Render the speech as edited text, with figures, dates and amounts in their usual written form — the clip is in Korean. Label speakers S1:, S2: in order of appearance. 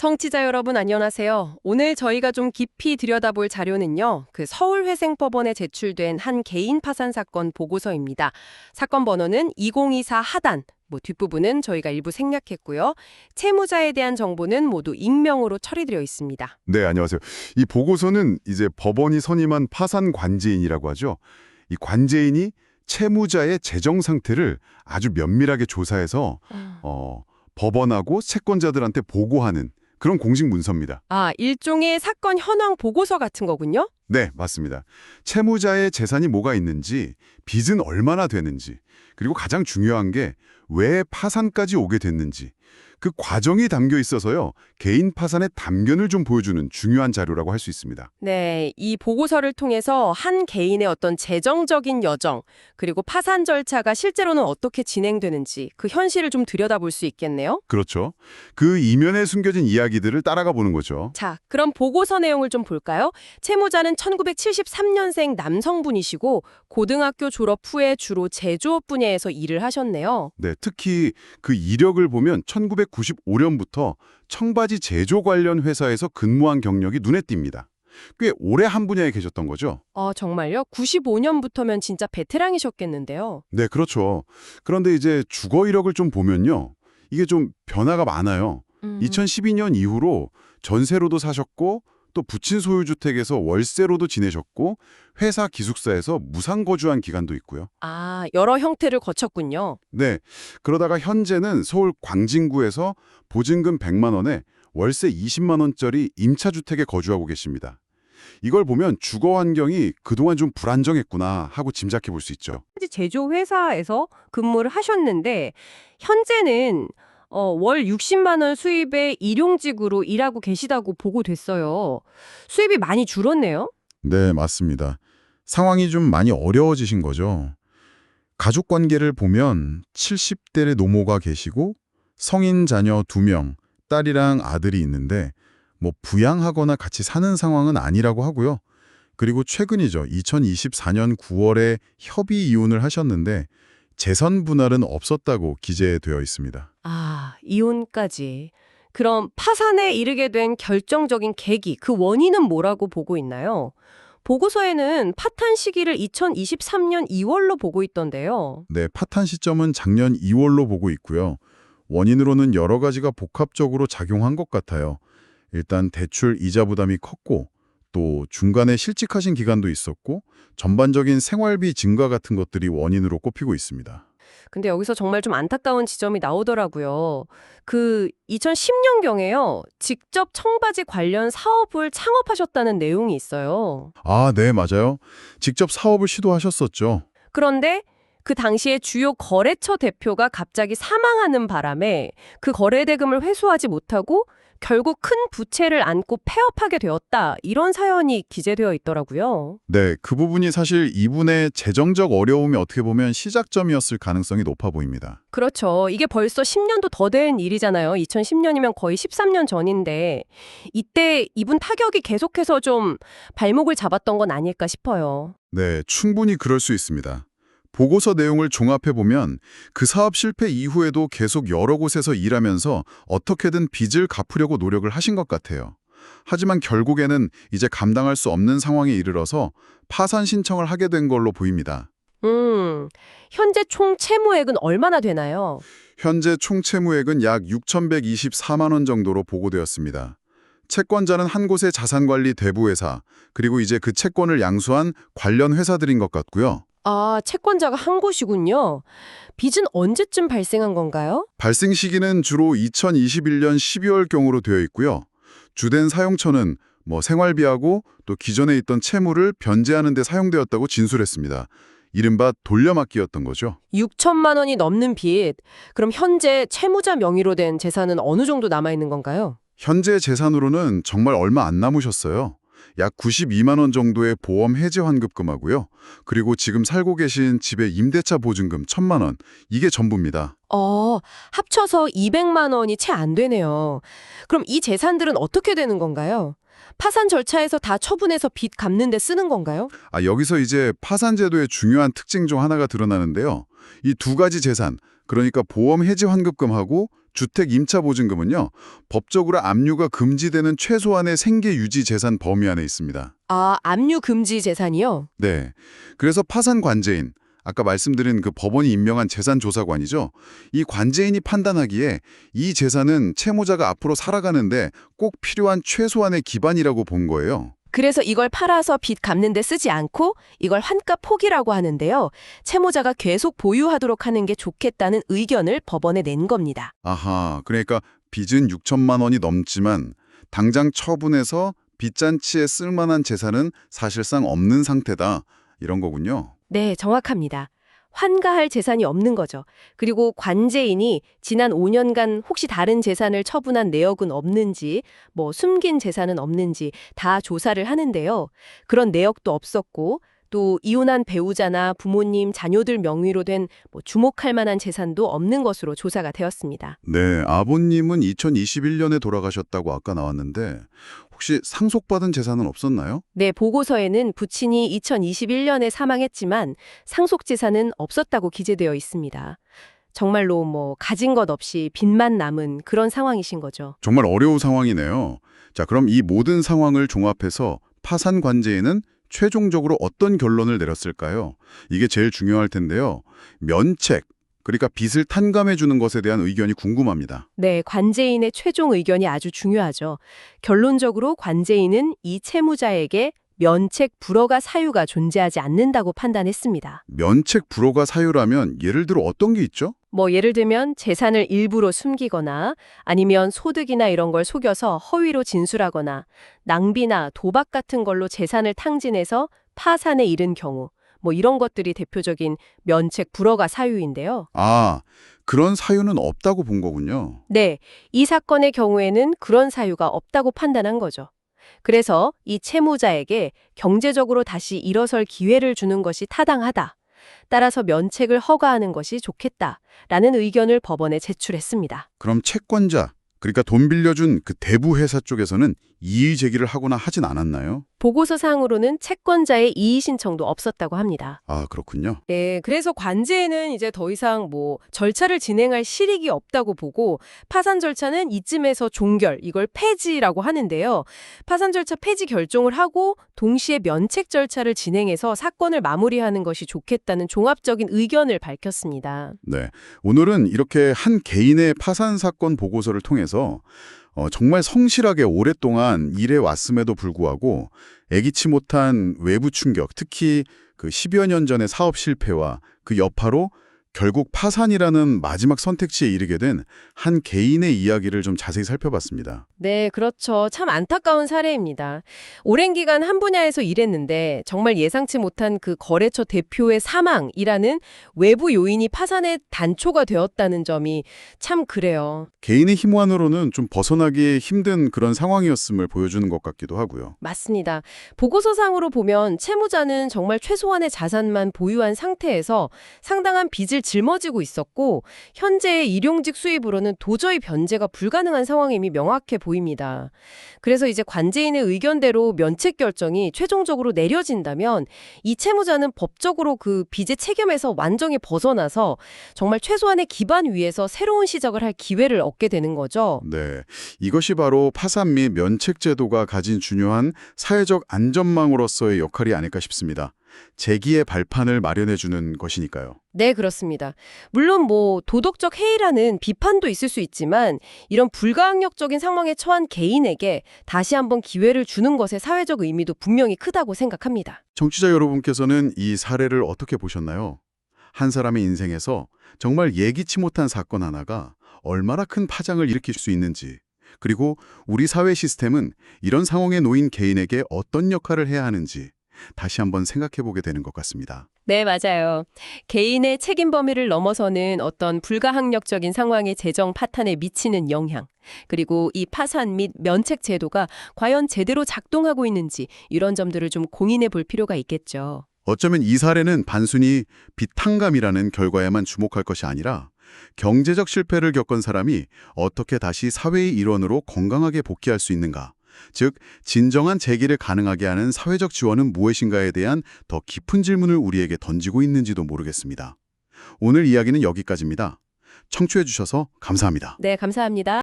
S1: 청취자 여러분 안녕하세요. 오늘 저희가 좀 깊이 들여다볼 자료는요. 서울회생법원에 제출된 한 개인 파산 사건 보고서입니다. 사건 번호는 2024 하단, 뒷부분은 저희가 일부 생략했고요. 채무자에 대한 정보는 모두 익명으로 처리되어 있습니다.
S2: 네, 안녕하세요. 이 보고서는 이제 법원이 선임한 파산 관제인이라고 하죠. 이 관제인이 채무자의 재정 상태를 아주 면밀하게 조사해서 법원하고 채권자들한테 보고하는 그런 공식 문서입니다.
S1: 일종의 사건 현황 보고서 같은 거군요?
S2: 네, 맞습니다. 채무자의 재산이 뭐가 있는지, 빚은 얼마나 되는지, 그리고 가장 중요한 게 왜 파산까지 오게 됐는지, 그 과정이 담겨 있어서요. 개인 파산의 단견을 좀 보여주는 중요한 자료라고 할 수 있습니다.
S1: 네, 이 보고서를 통해서 한 개인의 어떤 재정적인 여정, 그리고 파산 절차가 실제로는 어떻게 진행되는지 그 현실을 좀 들여다볼 수 있겠네요.
S2: 그렇죠. 그 이면에 숨겨진 이야기들을 따라가 보는 거죠.
S1: 자, 그럼 보고서 내용을 좀 볼까요? 채무자는 1973년생 남성분이시고 고등학교 졸업 후에 주로 제조업 분야에서 일을 하셨네요.
S2: 네, 특히 그 이력을 보면 1995년부터 청바지 제조 관련 회사에서 근무한 경력이 눈에 띕니다. 꽤 오래 한 분야에 계셨던 거죠?
S1: 정말요? 95년부터면 진짜 베테랑이셨겠는데요.
S2: 네, 그렇죠. 그런데 이제 주거 이력을 좀 보면요. 이게 좀 변화가 많아요. 2012년 이후로 전세로도 사셨고 또 부친 소유주택에서 월세로도 지내셨고 회사 기숙사에서 무상 거주한 기간도 있고요.
S1: 여러 형태를 거쳤군요.
S2: 네, 그러다가 현재는 서울 광진구에서 보증금 100만 원에 월세 20만 원짜리 임차주택에 거주하고 계십니다. 이걸 보면 주거 환경이 그동안 좀 불안정했구나 하고 짐작해 볼 수 있죠.
S1: 제조 회사에서 근무를 하셨는데 현재는 월 60만 원 수입의 일용직으로 일하고 계시다고 보고됐어요. 수입이 많이 줄었네요.
S3: 네, 맞습니다. 상황이 좀 많이 어려워지신 거죠. 가족 관계를 보면 70대의 노모가 계시고 성인 자녀 2명, 딸이랑 아들이 있는데 부양하거나 같이 사는 상황은 아니라고 하고요. 그리고 최근이죠. 2024년 9월에 협의 이혼을 하셨는데 재산 분할은 없었다고 기재되어 있습니다.
S1: 이혼까지. 그럼 파산에 이르게 된 결정적인 계기, 그 원인은 뭐라고 보고 있나요? 보고서에는 파탄 시기를 2023년 2월로 보고 있던데요.
S3: 네, 파탄 시점은 작년 2월로 보고 있고요. 원인으로는 여러 가지가 복합적으로 작용한 것 같아요. 일단 대출 이자 부담이 컸고 또 중간에 실직하신 기간도 있었고 전반적인 생활비 증가 같은 것들이 원인으로 꼽히고 있습니다.
S1: 근데 여기서 정말 좀 안타까운 지점이 나오더라고요. 2010년경에요. 직접 청바지 관련 사업을 창업하셨다는 내용이 있어요.
S3: 네, 맞아요. 직접 사업을 시도하셨었죠.
S1: 그런데 그 당시에 주요 거래처 대표가 갑자기 사망하는 바람에 그 거래 대금을 회수하지 못하고 결국 큰 부채를 안고 폐업하게 되었다. 이런 사연이 기재되어 있더라고요.
S3: 네, 그 부분이 사실 이분의 재정적 어려움이 어떻게 보면 시작점이었을 가능성이 높아 보입니다.
S1: 그렇죠. 이게 벌써 10년도 더 된 일이잖아요. 2010년이면 거의 13년 전인데 이때 이분 타격이 계속해서 좀 발목을 잡았던 건 아닐까 싶어요.
S3: 네, 충분히 그럴 수 있습니다. 보고서 내용을 종합해보면 그 사업 실패 이후에도 계속 여러 곳에서 일하면서 어떻게든 빚을 갚으려고 노력을 하신 것 같아요. 하지만 결국에는 이제 감당할 수 없는 상황에 이르러서 파산 신청을 하게 된 걸로 보입니다.
S1: 현재 총 채무액은 얼마나 되나요?
S3: 현재 총 채무액은 약 6,124만 원 정도로 보고되었습니다. 채권자는 한 곳의 자산관리 대부회사, 그리고 이제 그 채권을 양수한 관련 회사들인 것 같고요.
S1: 채권자가 한 곳이군요. 빚은 언제쯤 발생한 건가요?
S3: 발생 시기는 주로 2021년 12월경으로 되어 있고요. 주된 사용처는 생활비하고 또 기존에 있던 채무를 변제하는 데 사용되었다고 진술했습니다. 이른바 돌려막기였던 거죠.
S1: 6천만 원이 넘는 빚. 그럼 현재 채무자 명의로 된 재산은 어느 정도 남아있는 건가요?
S3: 현재 재산으로는 정말 얼마 안 남으셨어요. 약 92만 원 정도의 보험 해지 환급금하고요. 그리고 지금 살고 계신 집의 임대차 보증금 1,000만 원. 이게 전부입니다.
S1: 합쳐서 200만 원이 채 안 되네요. 그럼 이 재산들은 어떻게 되는 건가요? 파산 절차에서 다 처분해서 빚 갚는 데 쓰는 건가요?
S3: 여기서 이제 파산제도의 중요한 특징 중 하나가 드러나는데요. 이 두 가지 재산, 그러니까 보험 해지 환급금하고
S2: 주택 임차 보증금은요, 법적으로 압류가 금지되는 최소한의 생계 유지 재산 범위 안에 있습니다.
S1: 아, 압류 금지 재산이요?
S2: 네. 그래서 파산 관제인, 아까 말씀드린 그 법원이 임명한 재산조사관이죠. 이 관제인이 판단하기에 이 재산은 채무자가 앞으로 살아가는데 꼭 필요한 최소한의 기반이라고 본 거예요.
S1: 그래서 이걸 팔아서 빚 갚는 데 쓰지 않고 이걸 환가 포기라고 하는데요. 채무자가 계속 보유하도록 하는 게 좋겠다는 의견을 법원에 낸 겁니다.
S2: 아하, 그러니까 빚은 6천만 원이 넘지만 당장 처분해서 빚잔치에 쓸만한 재산은 사실상 없는 상태다. 이런 거군요.
S1: 네, 정확합니다. 환가할 재산이 없는 거죠. 그리고 관제인이 지난 5년간 혹시 다른 재산을 처분한 내역은 없는지, 숨긴 재산은 없는지 다 조사를 하는데요. 그런 내역도 없었고, 또 이혼한 배우자나 부모님, 자녀들 명의로 된 주목할 만한 재산도 없는 것으로 조사가 되었습니다.
S2: 네, 아버님은 2021년에 돌아가셨다고 아까 나왔는데 혹시 상속받은 재산은 없었나요?
S1: 네, 보고서에는 부친이 2021년에 사망했지만 상속 재산은 없었다고 기재되어 있습니다. 정말로 가진 것 없이 빚만 남은 그런 상황이신 거죠.
S2: 정말 어려운 상황이네요. 자, 그럼 이 모든 상황을 종합해서 파산 관제인은 최종적으로 어떤 결론을 내렸을까요? 이게 제일 중요할 텐데요. 면책, 그러니까 빚을 탕감해 주는 것에 대한 의견이 궁금합니다.
S1: 네, 관제인의 최종 의견이 아주 중요하죠. 결론적으로 관제인은 이 채무자에게 면책 불허가 사유가 존재하지 않는다고 판단했습니다.
S2: 면책 불허가 사유라면 예를 들어 어떤 게 있죠?
S1: 예를 들면 재산을 일부러 숨기거나 아니면 소득이나 이런 걸 속여서 허위로 진술하거나 낭비나 도박 같은 걸로 재산을 탕진해서 파산에 이른 경우 이런 것들이 대표적인 면책 불허가 사유인데요.
S2: 아, 그런 사유는 없다고 본 거군요.
S1: 네, 이 사건의 경우에는 그런 사유가 없다고 판단한 거죠. 그래서 이 채무자에게 경제적으로 다시 일어설 기회를 주는 것이 타당하다. 따라서 면책을 허가하는 것이 좋겠다라는 의견을 법원에 제출했습니다.
S2: 그럼 채권자, 그러니까 돈 빌려준 그 대부 회사 쪽에서는 이의 제기를 하거나 하진 않았나요?
S1: 보고서상으로는 채권자의 이의 신청도 없었다고 합니다.
S2: 아, 그렇군요.
S1: 네, 그래서 관제는 이제 더 이상 절차를 진행할 실익이 없다고 보고 파산 절차는 이쯤에서 종결, 이걸 폐지라고 하는데요. 파산 절차 폐지 결정을 하고 동시에 면책 절차를 진행해서 사건을 마무리하는 것이 좋겠다는 종합적인 의견을 밝혔습니다.
S2: 네, 오늘은 이렇게 한 개인의 파산 사건 보고서를 통해서 정말 성실하게 오랫동안 일해 왔음에도 불구하고 예기치 못한 외부 충격, 특히 그 10여 년 전의 사업 실패와 그 여파로 결국 파산이라는 마지막 선택지에 이르게 된 한 개인의 이야기를 좀 자세히 살펴봤습니다.
S1: 네, 그렇죠. 참 안타까운 사례입니다. 오랜 기간 한 분야에서 일했는데 정말 예상치 못한 그 거래처 대표의 사망이라는 외부 요인이 파산의 단초가 되었다는 점이 참 그래요.
S2: 개인의 힘만으로는 좀 벗어나기 힘든 그런 상황이었음을 보여주는 것 같기도 하고요.
S1: 맞습니다. 보고서상으로 보면 채무자는 정말 최소한의 자산만 보유한 상태에서 상당한 빚을 짊어지고 있었고 현재의 일용직 수입으로는 도저히 변제가 불가능한 상황임이 명확해 보입니다. 그래서 이제 관제인의 의견대로 면책 결정이 최종적으로 내려진다면 이 채무자는 법적으로 그 빚의 책임에서 완전히 벗어나서 정말 최소한의 기반 위에서 새로운 시작을 할 기회를 얻게 되는 거죠.
S2: 네, 이것이 바로 파산 및 면책 제도가 가진 중요한 사회적 안전망으로서의 역할이 아닐까 싶습니다. 재기의 발판을 마련해주는 것이니까요.
S1: 네, 그렇습니다. 물론 도덕적 해이라는 비판도 있을 수 있지만 이런 불가항력적인 상황에 처한 개인에게 다시 한번 기회를 주는 것의 사회적 의미도 분명히 크다고 생각합니다.
S2: 청취자 여러분께서는 이 사례를 어떻게 보셨나요? 한 사람의 인생에서 정말 예기치 못한 사건 하나가 얼마나 큰 파장을 일으킬 수 있는지, 그리고 우리 사회 시스템은 이런 상황에 놓인 개인에게 어떤 역할을 해야 하는지 다시 한번 생각해보게 되는 것 같습니다.
S1: 네, 맞아요. 개인의 책임 범위를 넘어서는 어떤 불가항력적인 상황의 재정 파탄에 미치는 영향, 그리고 이 파산 및 면책 제도가 과연 제대로 작동하고 있는지 이런 점들을 좀 공인해 볼 필요가 있겠죠.
S2: 어쩌면 이 사례는 단순히 빚 탕감이라는 결과에만 주목할 것이 아니라 경제적 실패를 겪은 사람이 어떻게 다시 사회의 일원으로 건강하게 복귀할 수 있는가, 즉 진정한 재기를 가능하게 하는 사회적 지원은 무엇인가에 대한 더 깊은 질문을 우리에게 던지고 있는지도 모르겠습니다. 오늘 이야기는 여기까지입니다. 청취해 주셔서 감사합니다.
S1: 네, 감사합니다.